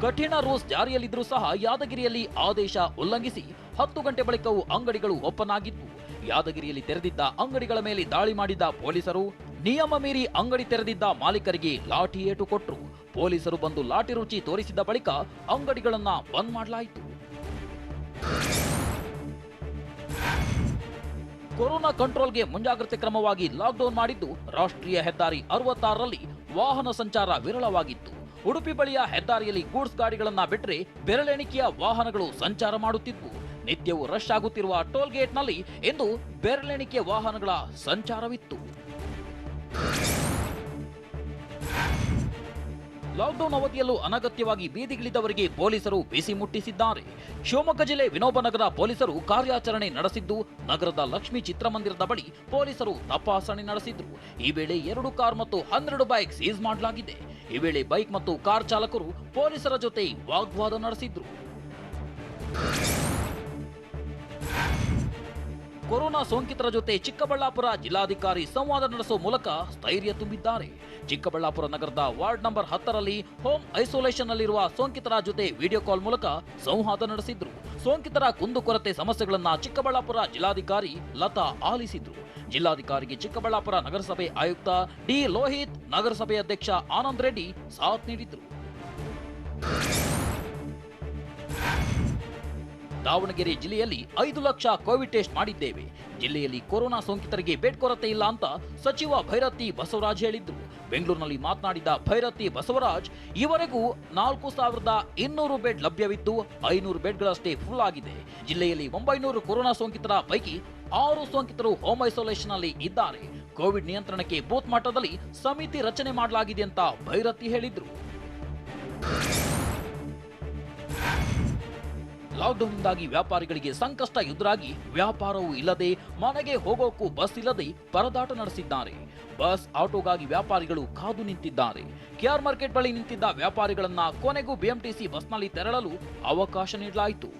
ಕಠಿಣ ರೂಲ್ಸ್ ಜಾರಿಯಲ್ಲಿದ್ರೂ ಸಹ ಯಾದಗಿರಿಯಲ್ಲಿ ಆದೇಶ ಉಲ್ಲಂಘಿಸಿ 10 ಗಂಟೆ ಬಳಿಕವೂ ಅಂಗಡಿಗಳು ಓಪನ್ ಆಗಿದ್ವು. ಯಾದಗಿರಿಯಲ್ಲಿ ತೆರೆದಿದ್ದ ಅಂಗಡಿಗಳ ಮೇಲೆ ದಾಳಿ ಮಾಡಿದ್ದ ಪೊಲೀಸರು ನಿಯಮ ಮೀರಿ ಅಂಗಡಿ ತೆರೆದಿದ್ದ ಮಾಲೀಕರಿಗೆ ಲಾಠಿ ಏಟು ಕೊಟ್ಟರು. ಪೊಲೀಸರು ಬಂದು ಲಾಠಿ ರುಚಿ ತೋರಿಸಿದ ಬಳಿಕ ಅಂಗಡಿಗಳನ್ನ ಬಂದ್ ಮಾಡಲಾಯಿತು. ಕೊರೋನಾ ಕಂಟ್ರೋಲ್ಗೆ ಮುಂಜಾಗ್ರತೆ ಕ್ರಮವಾಗಿ ಲಾಕ್ಡೌನ್ ಮಾಡಿದ್ದು ರಾಷ್ಟ್ರೀಯ ಹೆದ್ದಾರಿ 66ರಲ್ಲಿ ವಾಹನ ಸಂಚಾರ ವಿರಳವಾಗಿತ್ತು. ಉಡುಪಿ ಬಳಿಯ ಹೆದ್ದಾರಿಯಲ್ಲಿ ಗೂಡ್ಸ್ ಗಾಡಿಗಳನ್ನ ಬಿಟ್ಟರೆ ಬೆರಳೆಣಿಕೆಯ ವಾಹನಗಳು ಸಂಚಾರ ಮಾಡುತ್ತಿದ್ವು. ನಿತ್ಯವೂ ರಶ್ ಆಗುತ್ತಿರುವ ಟೋಲ್ ಗೇಟ್ನಲ್ಲಿ ಇಂದು ಬೆರಳೆಣಿಕೆ ವಾಹನಗಳ ಸಂಚಾರವಿತ್ತು. ಲಾಕ್ಡೌನ್ ಅವಧಿಯಲ್ಲೂ ಅನಗತ್ಯವಾಗಿ ಬೀದಿಗಿಳಿದವರಿಗೆ ಪೊಲೀಸರು ಬಿಸಿ ಮುಟ್ಟಿಸಿದ್ದಾರೆ. ಶಿವಮೊಗ್ಗ ಜಿಲ್ಲೆ ವಿನೋಬನಗರ ಪೊಲೀಸರು ಕಾರ್ಯಾಚರಣೆ ನಡೆಸಿದ್ದು, ನಗರದ ಲಕ್ಷ್ಮೀ ಚಿತ್ರಮಂದಿರದ ಬಳಿ ಪೊಲೀಸರು ತಪಾಸಣೆ ನಡೆಸಿದ್ರು. ಈ ವೇಳೆ 2 ಕಾರ್ ಮತ್ತು 12 ಬೈಕ್ ಸೀಸ್ ಮಾಡಲಾಗಿದೆ. ಈ ವೇಳೆ ಬೈಕ್ ಮತ್ತು ಕಾರ್ ಚಾಲಕರು ಪೊಲೀಸರ ಜೊತೆ ವಾಗ್ವಾದ ನಡೆಸಿದ್ರು. ಕೊರೋನಾ ಸೋಂಕಿತರ ಜೊತೆ ಚಿಕ್ಕಬಳ್ಳಾಪುರ ಜಿಲ್ಲಾಧಿಕಾರಿ ಸಂವಾದ ನಡೆಸುವ ಮೂಲಕ ಸ್ಥೈರ್ಯ ತುಂಬಿದ್ದಾರೆ. ಚಿಕ್ಕಬಳ್ಳಾಪುರ ನಗರದ ವಾರ್ಡ್ ನಂಬರ್ 10ರಲ್ಲಿ ಹೋಮ್ ಐಸೋಲೇಷನ್ ನಲ್ಲಿರುವ ಸೋಂಕಿತರ ಜೊತೆ ವಿಡಿಯೋ ಕಾಲ್ ಮೂಲಕ ಸಂವಾದ ನಡೆಸಿದ್ರು. ಸೋಂಕಿತರ ಕುಂದುಕೊರತೆ ಸಮಸ್ಯೆಗಳನ್ನ ಚಿಕ್ಕಬಳ್ಳಾಪುರ ಜಿಲ್ಲಾಧಿಕಾರಿ ಲತಾ ಆಲಿಸಿದ್ರು. ಜಿಲ್ಲಾಧಿಕಾರಿಗೆ ಚಿಕ್ಕಬಳ್ಳಾಪುರ ನಗರಸಭೆ ಆಯುಕ್ತ ಡಿ ಲೋಹಿತ್, ನಗರಸಭೆ ಅಧ್ಯಕ್ಷ ಆನಂದ್ ರೆಡ್ಡಿ ಸಾಥ್ ನೀಡಿದ್ರು. ದಾವಣಗೆರೆ ಜಿಲ್ಲೆಯಲ್ಲಿ 5 ಲಕ್ಷ ಕೋವಿಡ್ ಟೆಸ್ಟ್ ಮಾಡಿದ್ದೇವೆ. ಜಿಲ್ಲೆಯಲ್ಲಿ ಕೊರೋನಾ ಸೋಂಕಿತರಿಗೆ ಬೆಡ್ ಕೊರತೆ ಇಲ್ಲ ಅಂತ ಸಚಿವ ಭೈರತಿ ಬಸವರಾಜ್ ಹೇಳಿದ್ರು. ಬೆಂಗಳೂರಿನಲ್ಲಿ ಮಾತನಾಡಿದ ಭೈರತಿ ಬಸವರಾಜ್, ಈವರೆಗೂ 4200 ಬೆಡ್ ಲಭ್ಯವಿದ್ದು 500 ಬೆಡ್ಗಳಷ್ಟೇ ಫುಲ್ ಆಗಿದೆ. ಜಿಲ್ಲೆಯಲ್ಲಿ 900 ಕೊರೋನಾ ಸೋಂಕಿತರ ಪೈಕಿ 6 ಸೋಂಕಿತರು ಹೋಮ್ ಐಸೋಲೇಷನ್ ನಲ್ಲಿ ಇದ್ದಾರೆ. ಕೋವಿಡ್ ನಿಯಂತ್ರಣಕ್ಕೆ ಬೂತ್ ಮಟ್ಟದಲ್ಲಿ ಸಮಿತಿ ರಚನೆ ಮಾಡಲಾಗಿದೆ ಅಂತ ಭೈರತಿ ಹೇಳಿದ್ರು. ಲಾಕ್ಡೌನ್ನಿಂದಾಗಿ ವ್ಯಾಪಾರಿಗಳಿಗೆ ಸಂಕಷ್ಟ ಎದುರಾಗಿ ವ್ಯಾಪಾರವೂ ಇಲ್ಲದೆ ಮನೆಗೆ ಹೋಗೋಕ್ಕೂ ಬಸ್ ಇಲ್ಲದೆ ಪರದಾಟ ನಡೆಸಿದ್ದಾರೆ. ಬಸ್ ಆಟೋಗಾಗಿ ವ್ಯಾಪಾರಿಗಳು ಕಾದು ನಿಂತಿದ್ದಾರೆ. ಕೆಆರ್ ಮಾರ್ಕೆಟ್ ಬಳಿ ನಿಂತಿದ್ದ ವ್ಯಾಪಾರಿಗಳನ್ನ ಕೊನೆಗೂ ಬಿಎಂಟಿಸಿ ಬಸ್ನಲ್ಲಿ ತೆರಳಲು ಅವಕಾಶ ನೀಡಲಾಯಿತು.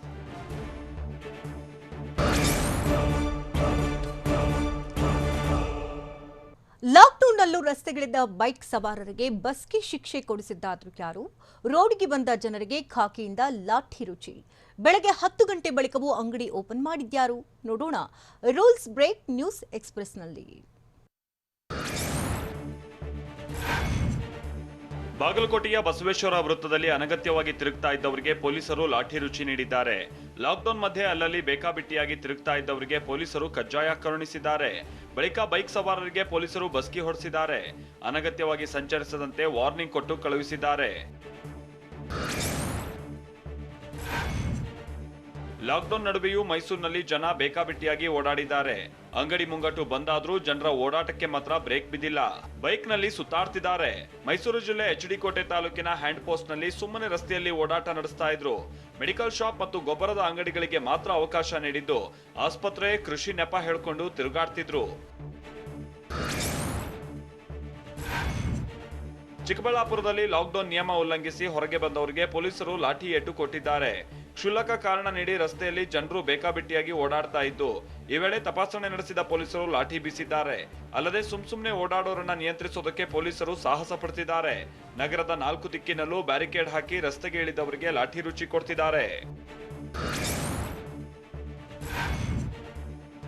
ಲಾಕ್ಡೌನ್ನಲ್ಲೂ ರಸ್ತೆಗಿಳಿದ ಬೈಕ್ ಸವಾರರಿಗೆ ಬಸ್ಗೆ ಶಿಕ್ಷೆ ಕೊಡಿಸಿದ್ದಾದ್ರೂ ಯಾರು? ರೋಡ್ಗೆ ಬಂದ ಜನರಿಗೆ ಖಾಕಿಯಿಂದ ಲಾಠಿ ರುಚಿ. ಬೆಳಗ್ಗೆ 10 ಗಂಟೆ ಬಳಿಕವೂ ಅಂಗಡಿ ಓಪನ್ ಮಾಡಿದ್ಯಾರು? ನೋಡೋಣ ರೂಲ್ಸ್ ಬ್ರೇಕ್ ನ್ಯೂಸ್ ಎಕ್ಸ್‌ಪ್ರೆಸ್‌ನಲ್ಲಿ. ಬಾಗಲಕೋಟೆಯ ಬಸವೇಶ್ವರ ವೃತ್ತದಲ್ಲಿ ಅನಗತ್ಯವಾಗಿ ತಿರುಗ್ತಾ ಇದ್ದವರಿಗೆ ಪೊಲೀಸರು ಲಾಠಿ ರುಚಿ ನೀಡಿದ್ದಾರೆ. ಲಾಕ್ಡೌನ್ ಮಧ್ಯೆ ಅಲ್ಲಲ್ಲಿ ಬೇಕಾಬಿಟ್ಟಿಯಾಗಿ ತಿರುಗ್ತಾ ಇದ್ದವರಿಗೆ ಪೊಲೀಸರು ಕಜ್ಜಾಯ ಕರುಣಿಸಿದ್ದಾರೆ. ಬಳಿಕ ಬೈಕ್ ಸವಾರರಿಗೆ ಪೊಲೀಸರು ಬಸ್ಕಿ ಹೊಡೆಸಿದ್ದಾರೆ. ಅನಗತ್ಯವಾಗಿ ಸಂಚರಿಸದಂತೆ ವಾರ್ನಿಂಗ್ ಕೊಟ್ಟು ಕಳುಹಿಸಿದ್ದಾರೆ. ಲಾಕ್ಡೌನ್ ನಡುವೆಯೂ ಮೈಸೂರಿನಲ್ಲಿ ಜನ ಬೇಕಾಬಿಟ್ಟಿಯಾಗಿ ಓಡಾಡಿದ್ದಾರೆ. ಅಂಗಡಿ ಮುಂಗಟ್ಟು ಬಂದಾದ್ರೂ ಜನರ ಓಡಾಟಕ್ಕೆ ಮಾತ್ರ ಬ್ರೇಕ್ ಬಿದ್ದಿಲ್ಲ. ಬೈಕ್ ನಲ್ಲಿ ಸುತ್ತಾಡ್ತಿದ್ದಾರೆ. ಮೈಸೂರು ಜಿಲ್ಲೆ ಎಚ್ಡಿ ಕೋಟೆ ತಾಲೂಕಿನ ಹ್ಯಾಂಡ್ ಪೋಸ್ಟ್ ನಲ್ಲಿ ಸುಮ್ಮನೆ ರಸ್ತೆಯಲ್ಲಿ ಓಡಾಟ ನಡೆಸ್ತಾ ಇದ್ರು. ಮೆಡಿಕಲ್ ಶಾಪ್ ಮತ್ತು ಗೊಬ್ಬರದ ಅಂಗಡಿಗಳಿಗೆ ಮಾತ್ರ ಅವಕಾಶ ನೀಡಿದ್ದು, ಆಸ್ಪತ್ರೆ, ಕೃಷಿ ನೆಪ ಹೇಳ್ಕೊಂಡು ತಿರುಗಾಡ್ತಿದ್ರು. ಚಿಕ್ಕಬಳ್ಳಾಪುರದಲ್ಲಿ ಲಾಕ್ಡೌನ್ ನಿಯಮ ಉಲ್ಲಂಘಿಸಿ ಹೊರಗೆ ಬಂದವರಿಗೆ ಪೊಲೀಸರು ಲಾಠಿ ಏಟು ಕೊಟ್ಟಿದ್ದಾರೆ. ಕ್ಷುಲ್ಲಕ ಕಾರಣ ನೀಡಿ ರಸ್ತೆಯಲ್ಲಿ ಜನರು ಬೇಕಾಬಿಟ್ಟಿಯಾಗಿ ಓಡಾಡ್ತಾ ಇದ್ದು, ಈ ವೇಳೆ ತಪಾಸಣೆ ನಡೆಸಿದ ಪೊಲೀಸರು ಲಾಠಿ ಬೀಸಿದ್ದಾರೆ. ಅಲ್ಲದೆ ಸುಮ್ಸುಮ್ನೆ ಓಡಾಡೋರನ್ನ ನಿಯಂತ್ರಿಸೋದಕ್ಕೆ ಪೊಲೀಸರು ಸಾಹಸ ಪಡ್ತಿದ್ದಾರೆ. ನಗರದ 4 ದಿಕ್ಕಿನಲ್ಲೂ ಬ್ಯಾರಿಕೇಡ್ ಹಾಕಿ ರಸ್ತೆಗೆ ಇಳಿದವರಿಗೆ ಲಾಠಿ ರುಚಿ ಕೊಡ್ತಿದ್ದಾರೆ.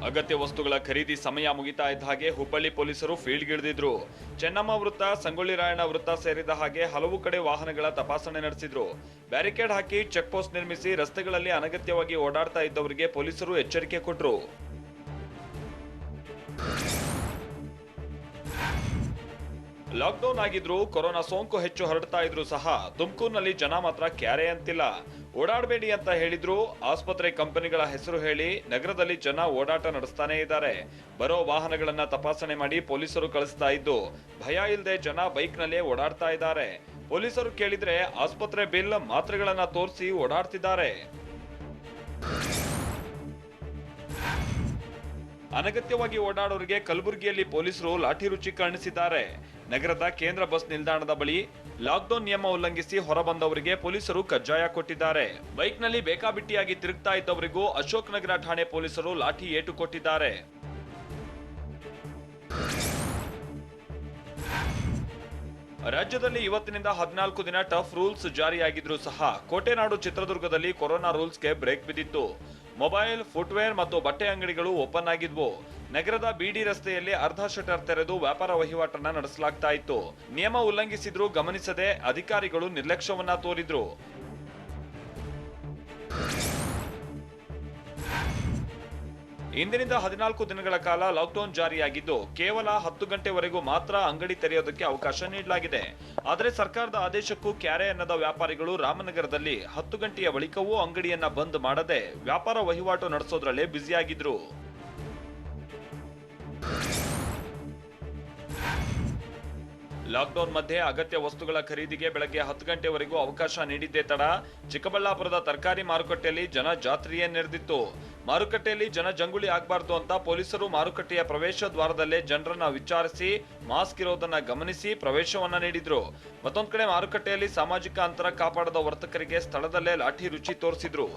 ಅಗತ್ಯ ವಸ್ತುಗಳ ಖರೀದಿ ಸಮಯ ಮುಗಿತಾ ಇದ್ದ ಹಾಗೆ ಹುಬ್ಬಳ್ಳಿ ಪೊಲೀಸರು ಫೀಲ್ಡ್ಗಿಳಿದಿದ್ರು. ಚೆನ್ನಮ್ಮ ವೃತ್ತ, ಸಂಗೊಳ್ಳಿ ರಾಯಣ್ಣ ವೃತ್ತ ಸೇರಿದ ಹಾಗೆ ಹಲವು ಕಡೆ ವಾಹನಗಳ ತಪಾಸಣೆ ನಡೆಸಿದ್ರು. ಬ್ಯಾರಿಕೇಡ್ ಹಾಕಿ ಚೆಕ್ ಪೋಸ್ಟ್ ನಿರ್ಮಿಸಿ ರಸ್ತೆಗಳಲ್ಲಿ ಅನಗತ್ಯವಾಗಿ ಓಡಾಡ್ತಾ ಇದ್ದವರಿಗೆ ಪೊಲೀಸರು ಎಚ್ಚರಿಕೆ ಕೊಟ್ರು. ಲಾಕ್ಡೌನ್ ಆಗಿದ್ರು ಕೊರೋನಾ ಸೋಂಕು ಹೆಚ್ಚು ಹರಡ್ತಾ ಇದ್ರು ಸಹ ತುಮಕೂರಿನಲ್ಲಿ ಜನ ಮಾತ್ರ ಕ್ಯಾರೆ ಅಂತಿಲ್ಲ. ಓಡಾಡಬೇಡಿ ಅಂತ ಹೇಳಿದ್ರು. ಆಸ್ಪತ್ರೆ, ಕಂಪನಿಗಳ ಹೆಸರು ಹೇಳಿ ನಗರದಲ್ಲಿ ಜನ ಓಡಾಟ ನಡೆಸ್ತಾನೆ ಇದ್ದಾರೆ. ಬರೋ ವಾಹನಗಳನ್ನ ತಪಾಸಣೆ ಮಾಡಿ ಪೊಲೀಸರು ಕಳಿಸ್ತಾ ಇದ್ದು, ಭಯ ಇಲ್ಲದೆ ಜನ ಬೈಕ್ ನಲ್ಲೇ ಓಡಾಡ್ತಾ ಇದ್ದಾರೆ. ಪೊಲೀಸರು ಕೇಳಿದ್ರೆ ಆಸ್ಪತ್ರೆ ಬಿಲ್, ಮಾತ್ರೆಗಳನ್ನ ತೋರಿಸಿ ಓಡಾಡ್ತಿದ್ದಾರೆ. ಅನಗತ್ಯವಾಗಿ ಓಡಾಡೋರಿಗೆ ಕಲಬುರಗಿಯಲ್ಲಿ ಪೊಲೀಸರು ಲಾಠಿ ರುಚಿ ಕಾಣಿಸಿದ್ದಾರೆ. ನಗರದ ಕೇಂದ್ರ ಬಸ್ ನಿಲ್ದಾಣದ ಬಳಿ ಲಾಕ್ಡೌನ್ ನಿಯಮ ಉಲ್ಲಂಘಿಸಿ ಹೊರಬಂದವರಿಗೆ ಪೊಲೀಸರು ಕಜ್ಜಾಯ ಕೊಟ್ಟಿದ್ದಾರೆ. ಬೈಕ್ನಲ್ಲಿ ಬೇಕಾಬಿಟ್ಟಿಯಾಗಿ ತಿರುಗ್ತಾ ಇದ್ದವರಿಗೂ ಅಶೋಕ್ ನಗರ ಠಾಣೆ ಪೊಲೀಸರು ಲಾಠಿ ಏಟು ಕೊಟ್ಟಿದ್ದಾರೆ. ರಾಜ್ಯದಲ್ಲಿ ಇವತ್ತಿನಿಂದ 14 ದಿನ ಟಫ್ ರೂಲ್ಸ್ ಜಾರಿಯಾಗಿದ್ರೂ ಸಹ ಕೋಟೆನಾಡು ಚಿತ್ರದುರ್ಗದಲ್ಲಿ ಕೊರೋನಾ ರೂಲ್ಸ್ಗೆ ಬ್ರೇಕ್ ಬಿದ್ದಿತ್ತು. ಮೊಬೈಲ್, ಫುಟ್ವೇರ್ ಮತ್ತು ಬಟ್ಟೆ ಅಂಗಡಿಗಳು ಓಪನ್ ಆಗಿದ್ವು. ನಗರದ ಬಿಡಿ ರಸ್ತೆಯಲ್ಲಿ ಅರ್ಧ ಶಟರ್ ತೆರೆದು ವ್ಯಾಪಾರ ವಹಿವಾಟನ್ನ ನಡೆಸಲಾಗ್ತಾ ಇತ್ತು. ನಿಯಮ ಉಲ್ಲಂಘಿಸಿದ್ರೂ ಗಮನಿಸದೆ ಅಧಿಕಾರಿಗಳು ನಿರ್ಲಕ್ಷ್ಯವನ್ನ ತೋರಿದ್ರು. ಇಂದಿನಿಂದ 14 ದಿನಗಳ ಕಾಲ ಲಾಕ್ಡೌನ್ ಜಾರಿಯಾಗಿದ್ದು ಕೇವಲ 10 ಗಂಟೆವರೆಗೂ ಮಾತ್ರ ಅಂಗಡಿ ತೆರೆಯೋದಕ್ಕೆ ಅವಕಾಶ ನೀಡಲಾಗಿದೆ. ಆದರೆ ಸರ್ಕಾರದ ಆದೇಶಕ್ಕೂ ಕ್ಯಾರೆ ಅನ್ನದ ವ್ಯಾಪಾರಿಗಳು ರಾಮನಗರದಲ್ಲಿ 10 ಗಂಟೆಯ ಬಳಿಕವೂ ಅಂಗಡಿಯನ್ನ ಬಂದ್ ಮಾಡದೆ ವ್ಯಾಪಾರ ವಹಿವಾಟು ನಡೆಸೋದ್ರಲ್ಲೇ ಬ್ಯುಸಿಯಾಗಿದ್ರು. ಲಾಕ್ಡೌನ್ ಮಧ್ಯೆ ಅಗತ್ಯ ವಸ್ತುಗಳ ಖರೀದಿಗೆ ಬೆಳಗ್ಗೆ 10 ಗಂಟೆವರೆಗೂ ಅವಕಾಶ ನೀಡಿದ್ದೇ ತಡ ಚಿಕ್ಕಬಳ್ಳಾಪುರದ ತರಕಾರಿ ಮಾರುಕಟ್ಟೆಯಲ್ಲಿ ಜನ ಜಾತ್ರೆಯೇ ನೆರೆದಿತ್ತು. ಮಾರುಕಟ್ಟೆಯಲ್ಲಿ ಜನ ಜಂಗುಳಿ ಆಗಬಾರ್ದು ಅಂತ ಪೊಲೀಸರು ಮಾರುಕಟ್ಟೆಯ ಪ್ರವೇಶ ದ್ವಾರದಲ್ಲೇ ಜನರನ್ನ ವಿಚಾರಿಸಿ ಮಾಸ್ಕ್ ಇರೋದನ್ನ ಗಮನಿಸಿ ಪ್ರವೇಶವನ್ನ ನೀಡಿದ್ರು. ಮತ್ತೊಂದ್ ಕಡೆ ಮಾರುಕಟ್ಟೆಯಲ್ಲಿ ಸಾಮಾಜಿಕ ಅಂತರ ಕಾಪಾಡದ ವರ್ತಕರಿಗೆ ಸ್ಥಳದಲ್ಲೇ ಲಾಠಿ ರುಚಿ ತೋರಿಸಿದ್ರು.